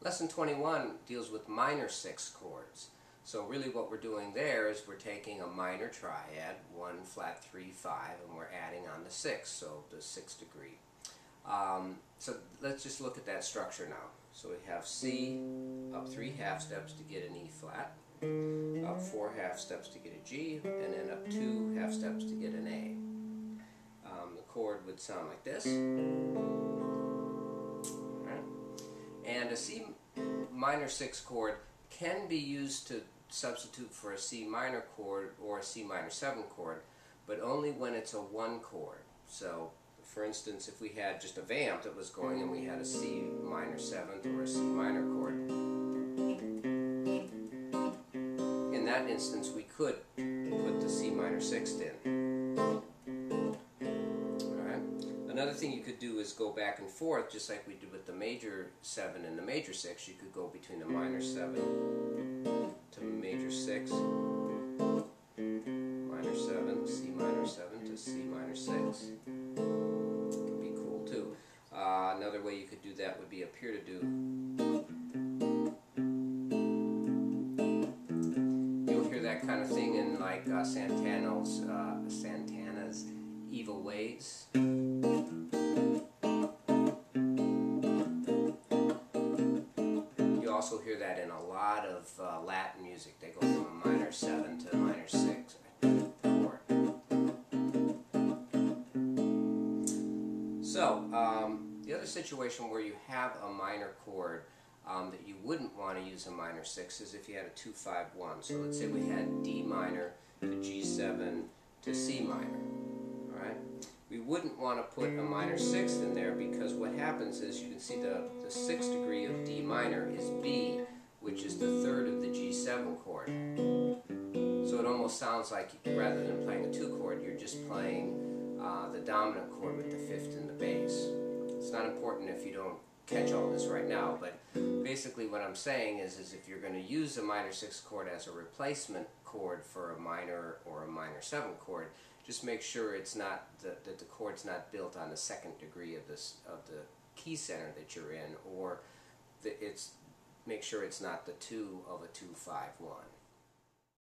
Lesson 21 deals with minor 6 chords. So really what we're doing there is we're taking a minor triad, 1 flat 3 5, and we're adding on the 6, so the 6th degree. So let's just look at that structure now. So we have C, up 3 half steps to get an E flat, up 4 half steps to get a G, and then up 2 half steps to get an A. The chord would sound like this. And a C minor 6 chord can be used to substitute for a C minor chord or a C minor 7 chord, but only when it's a 1 chord. So, for instance, if we had just a vamp that was going and we had a C minor 7th or a C minor chord, in that instance we could put the C minor 6th in. Another thing you could do is go back and forth, just like we did with the major 7 and the major 6. You could go between the minor 7 to major 6, minor 7, C minor 7 to C minor 6. It could be cool too. Another way you could do that would be up here to do. You'll hear that kind of thing in like Santana's Evil Ways. You also hear that in a lot of Latin music. They go from a minor 7 to a minor 6 chord. So, the other situation where you have a minor chord that you wouldn't want to use a minor 6 is if you had a 2-5-1. So let's say we had D minor to G7 to C minor. Alright? We wouldn't want to put a minor 6th in there because what happens is you can see the 6th degree of D minor is B, which is the 3rd of the G7 chord. So it almost sounds like rather than playing a 2 chord, you're just playing the dominant chord with the 5th in the bass. It's not important if you don't catch all this right now, but basically what I'm saying is if you're going to use a minor 6 chord as a replacement chord for a minor or a minor 7 chord, just make sure it's not that the chord's not built on the 2nd degree of the key center that you're in, or make sure it's not the 2 of a 2-5-1.